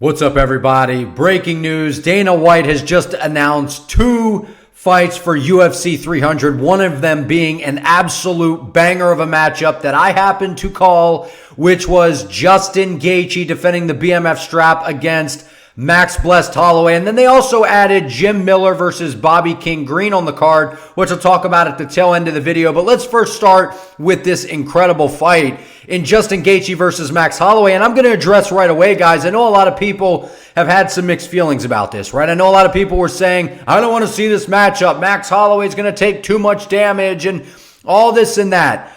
What's up, everybody? Breaking news. Dana White has just announced 2 fights for UFC 300, one of them being an absolute banger of a matchup that I happen to call, which was Justin Gaethje defending the BMF strap against Max Holloway. And then they also added Jim Miller versus Bobby King Green on the card, which I'll talk about at the tail end of the video. But let's first start with this incredible fight in Justin Gaethje versus Max Holloway. And I'm going to address right away, guys. I know a lot of people have had some mixed feelings about this, right? I know a lot of people were saying, I don't want to see this matchup. Max Holloway is going to take too much damage and all this and that.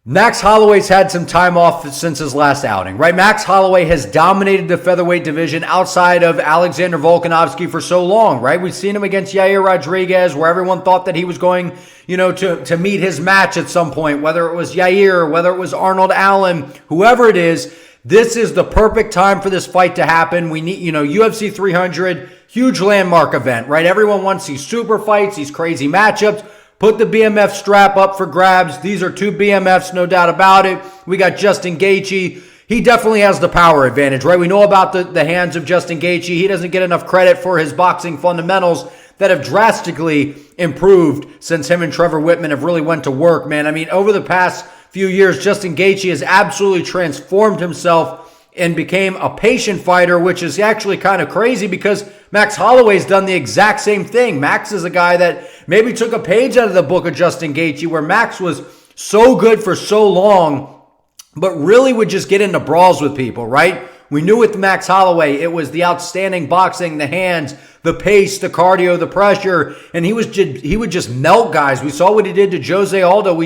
Max Holloway's had some time off since his last outing, right? Max Holloway has dominated the featherweight division outside of Alexander Volkanovski for so long, right? We've seen him against Yair Rodriguez, where everyone thought that he was going, to meet his match at some point, whether it was Yair, whether it was Arnold Allen, whoever it is. This is the perfect time for this fight to happen. We need, UFC 300, huge landmark event, right? Everyone wants these super fights, these crazy matchups. Put the BMF strap up for grabs. These are 2 BMFs, no doubt about it. We got Justin Gaethje. He definitely has the power advantage, right? We know about the hands of Justin Gaethje. He doesn't get enough credit for his boxing fundamentals that have drastically improved since him and Trevor Whitman have really went to work, man. I mean, over the past few years, Justin Gaethje has absolutely transformed himself and became a patient fighter, which is actually kind of crazy because Max Holloway's done the exact same thing. Max is a guy that maybe took a page out of the book of Justin Gaethje, where Max was so good for so long, but really would just get into brawls with people, right? We knew with Max Holloway, it was the outstanding boxing, the hands, the pace, the cardio, the pressure, and he would just melt guys. We saw what he did to Jose Aldo.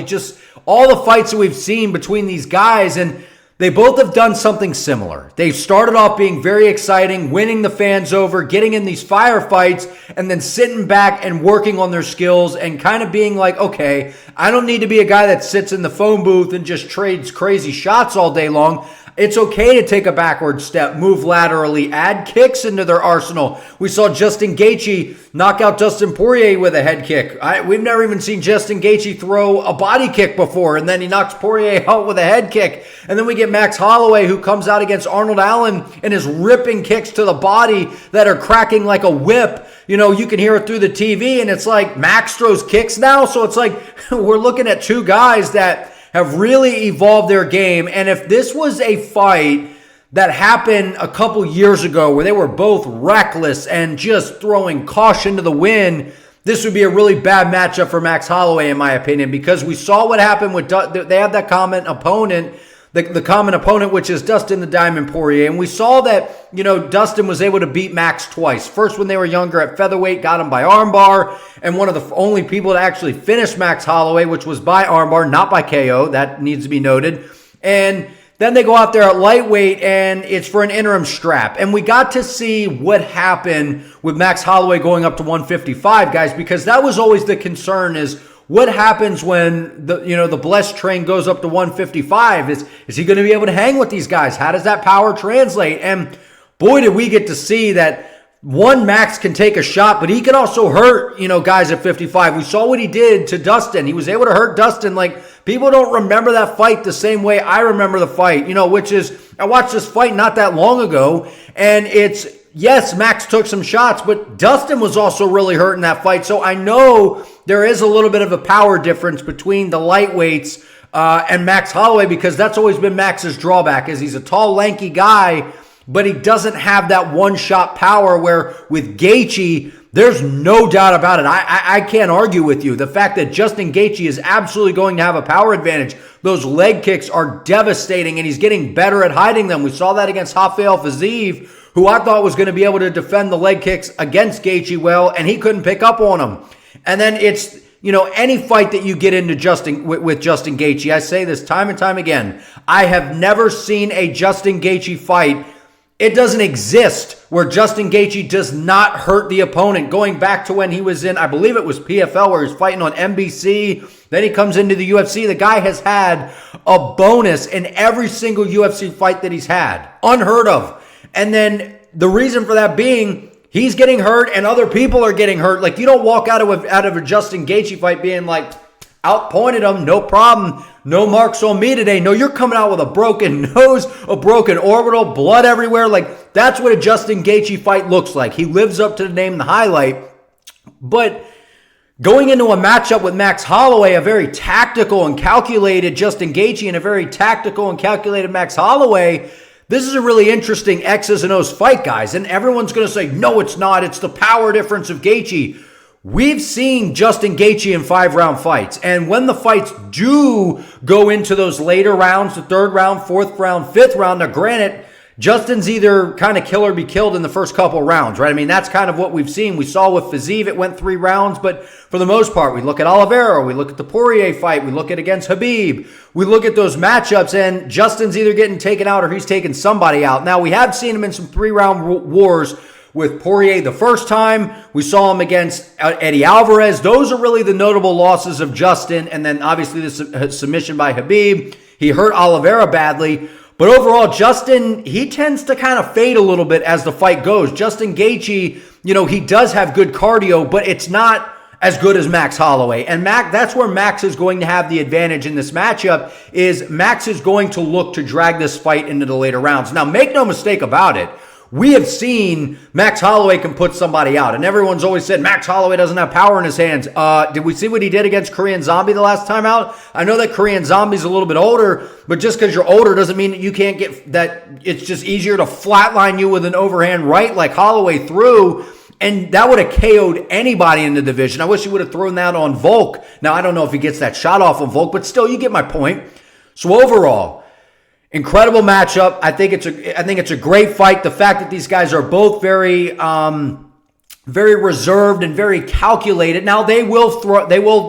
All the fights that we've seen between these guys, and they both have done something similar. They started off being very exciting, winning the fans over, getting in these firefights, and then sitting back and working on their skills and kind of being like, okay, I don't need to be a guy that sits in the phone booth and just trades crazy shots all day long. It's okay to take a backward step, move laterally, add kicks into their arsenal. We saw Justin Gaethje knock out Dustin Poirier with a head kick. We've never even seen Justin Gaethje throw a body kick before, and then he knocks Poirier out with a head kick. And then we get Max Holloway, who comes out against Arnold Allen and is ripping kicks to the body that are cracking like a whip. You can hear it through the TV, and it's like Max throws kicks now. So it's like we're looking at 2 guys that have really evolved their game. And if this was a fight that happened a couple years ago where they were both reckless and just throwing caution to the wind, this would be a really bad matchup for Max Holloway, in my opinion, because we saw what happened with, they have that common opponent, the common opponent, which is Dustin the Diamond Poirier. And we saw that, Dustin was able to beat Max twice. First, when they were younger at featherweight, got him by armbar. And one of the only people to actually finish Max Holloway, which was by armbar, not by KO. That needs to be noted. And then they go out there at lightweight, and it's for an interim strap. And we got to see what happened with Max Holloway going up to 155, guys, because that was always the concern is, what happens when the blessed train goes up to 155? Is he going to be able to hang with these guys? How does that power translate? And boy, did we get to see that Max can take a shot, but he can also hurt, guys at 55. We saw what he did to Dustin. He was able to hurt Dustin. Like, people don't remember that fight the same way I remember the fight, which is, I watched this fight not that long ago, and yes, Max took some shots, but Dustin was also really hurt in that fight. So I know there is a little bit of a power difference between the lightweights and Max Holloway, because that's always been Max's drawback, is he's a tall, lanky guy, but he doesn't have that one-shot power where with Gaethje, there's no doubt about it. I can't argue with you. The fact that Justin Gaethje is absolutely going to have a power advantage. Those leg kicks are devastating, and he's getting better at hiding them. We saw that against Rafael Fiziev, who I thought was going to be able to defend the leg kicks against Gaethje well, and he couldn't pick up on them. And then it's, any fight that you get into with Justin Gaethje, I say this time and time again, I have never seen a Justin Gaethje fight. It doesn't exist where Justin Gaethje does not hurt the opponent. Going back to when he was in, I believe it was PFL, where he was fighting on NBC. Then he comes into the UFC. The guy has had a bonus in every single UFC fight that he's had. Unheard of. And then the reason for that being, he's getting hurt and other people are getting hurt. Like, you don't walk out of a Justin Gaethje fight being like, outpointed him, no problem. No marks on me today. No, you're coming out with a broken nose, a broken orbital, blood everywhere. Like, that's what a Justin Gaethje fight looks like. He lives up to the name, the highlight. But going into a matchup with Max Holloway, a very tactical and calculated Justin Gaethje and a very tactical and calculated Max Holloway, this is a really interesting X's and O's fight, guys. And everyone's going to say, no, it's not. It's the power difference of Gaethje. We've seen Justin Gaethje in 5-round fights. And when the fights do go into those later rounds, the 3rd round, 4th round, 5th round, now granted, Justin's either kind of kill or be killed in the first couple rounds, right? I mean, that's kind of what we've seen. We saw with Fiziev, it went 3 rounds, but for the most part, we look at Oliveira, we look at the Poirier fight, we look at against Khabib, we look at those matchups, and Justin's either getting taken out or he's taking somebody out. Now, we have seen him in some 3-round wars with Poirier the first time. We saw him against Eddie Alvarez. Those are really the notable losses of Justin. And then obviously the submission by Khabib. He hurt Oliveira badly. But overall, Justin, he tends to kind of fade a little bit as the fight goes. Justin Gaethje, he does have good cardio, but it's not as good as Max Holloway. And that's where Max is going to have the advantage in this matchup, is Max is going to look to drag this fight into the later rounds. Now, make no mistake about it. We have seen Max Holloway can put somebody out. And everyone's always said Max Holloway doesn't have power in his hands. Did we see what he did against Korean Zombie the last time out? I know that Korean Zombie's a little bit older, but just because you're older doesn't mean that you can't get that. It's just easier to flatline you with an overhand right like Holloway threw. And that would have KO'd anybody in the division. I wish he would have thrown that on Volk. Now, I don't know if he gets that shot off of Volk, but still, you get my point. So overall, incredible matchup. I think it's a great fight. The fact that these guys are both very reserved and very calculated. Now they will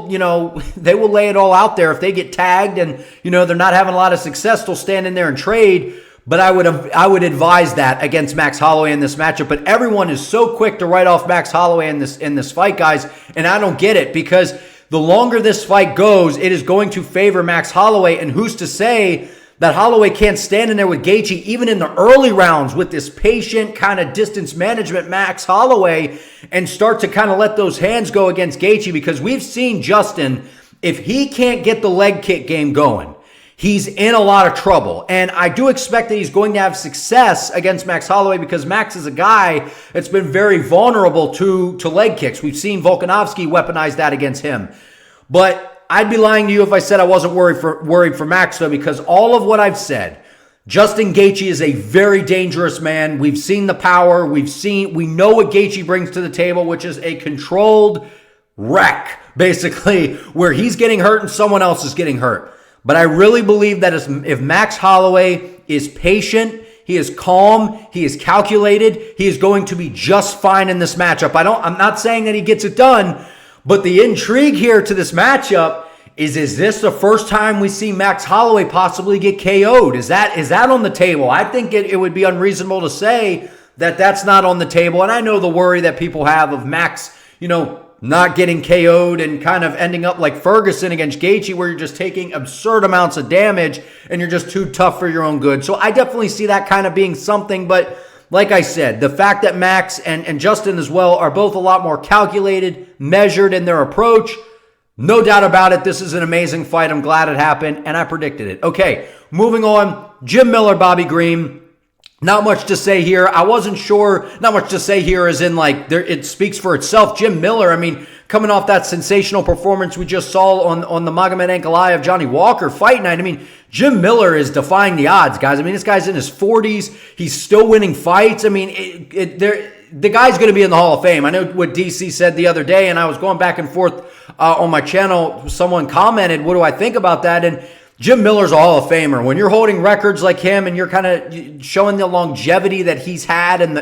lay it all out there. If they get tagged and they're not having a lot of success, they'll stand in there and trade. But I would advise that against Max Holloway in this matchup. But everyone is so quick to write off Max Holloway in this fight, guys, and I don't get it, because the longer this fight goes, it is going to favor Max Holloway. And who's to say that Holloway can't stand in there with Gaethje even in the early rounds with this patient kind of distance management Max Holloway and start to kind of let those hands go against Gaethje? Because we've seen Justin, if he can't get the leg kick game going, he's in a lot of trouble. And I do expect that he's going to have success against Max Holloway, because Max is a guy that's been very vulnerable to leg kicks. We've seen Volkanovski weaponize that against him. But I'd be lying to you if I said I wasn't worried for Max, though, because all of what I've said, Justin Gaethje is a very dangerous man. We've seen the power. We know what Gaethje brings to the table, which is a controlled wreck, basically, where he's getting hurt and someone else is getting hurt. But I really believe that if Max Holloway is patient, he is calm, he is calculated, he is going to be just fine in this matchup. I'm not saying that he gets it done, but the intrigue here to this matchup is this the first time we see Max Holloway possibly get KO'd? Is that on the table? I think it would be unreasonable to say that that's not on the table. And I know the worry that people have of Max, not getting KO'd and kind of ending up like Ferguson against Gaethje, where you're just taking absurd amounts of damage and you're just too tough for your own good. So I definitely see that kind of being something, but like I said, the fact that Max and Justin as well are both a lot more calculated, measured in their approach, no doubt about it, this is an amazing fight. I'm glad it happened, and I predicted it. Okay, moving on. Jim Miller, Bobby Green. Not much to say here. I wasn't sure. Not much to say here as in it speaks for itself. Jim Miller, I mean, coming off that sensational performance we just saw on the Magomed Ankalaev Johnny Walker fight night. I mean, Jim Miller is defying the odds, guys. I mean, this guy's in his 40s. He's still winning fights. I mean, the guy's going to be in the Hall of Fame. I know what DC said the other day, and I was going back and forth on my channel. Someone commented, what do I think about that? And Jim Miller's a Hall of Famer. When you're holding records like him and you're kind of showing the longevity that he's had and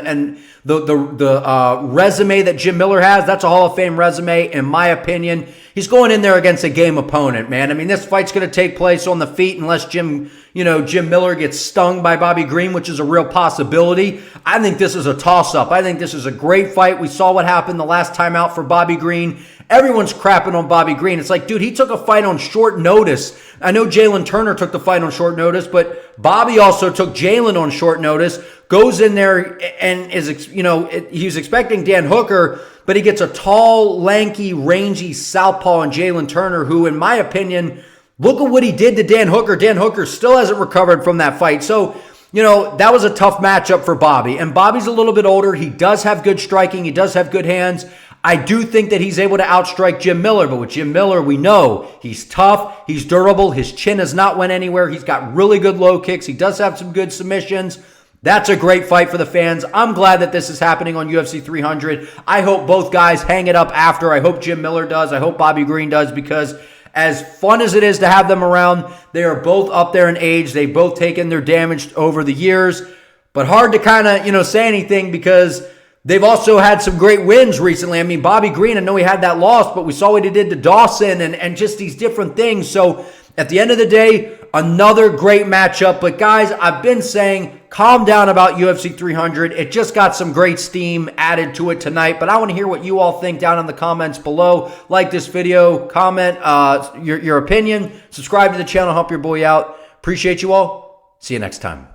the resume that Jim Miller has, that's a Hall of Fame resume, in my opinion. He's going in there against a game opponent, man. I mean, this fight's going to take place on the feet unless Jim Miller gets stung by Bobby Green, which is a real possibility. I think this is a toss-up. I think this is a great fight. We saw what happened the last time out for Bobby Green. Everyone's crapping on Bobby Green. It's like, dude, he took a fight on short notice. I know Jalen Turner took the fight on short notice, but Bobby also took Jalen on short notice. goes in there and is, he was expecting Dan Hooker, but he gets a tall, lanky, rangy southpaw in Jalen Turner, who, in my opinion, look at what he did to Dan Hooker. Dan Hooker still hasn't recovered from that fight. So, that was a tough matchup for Bobby. And Bobby's a little bit older. He does have good striking. He does have good hands. I do think that he's able to outstrike Jim Miller. But with Jim Miller, we know he's tough. He's durable. His chin has not went anywhere. He's got really good low kicks. He does have some good submissions. That's a great fight for the fans. I'm glad that this is happening on UFC 300. I hope both guys hang it up after. I hope Jim Miller does. I hope Bobby Green does, because as fun as it is to have them around, they are both up there in age. They've both taken their damage over the years. But hard to kind of, say anything, because they've also had some great wins recently. I mean, Bobby Green, I know he had that loss, but we saw what he did to Dawson and just these different things. So at the end of the day, another great matchup. But guys, I've been saying, calm down about UFC 300. It just got some great steam added to it tonight. But I want to hear what you all think down in the comments below. Like this video, comment your opinion, subscribe to the channel, help your boy out. Appreciate you all. See you next time.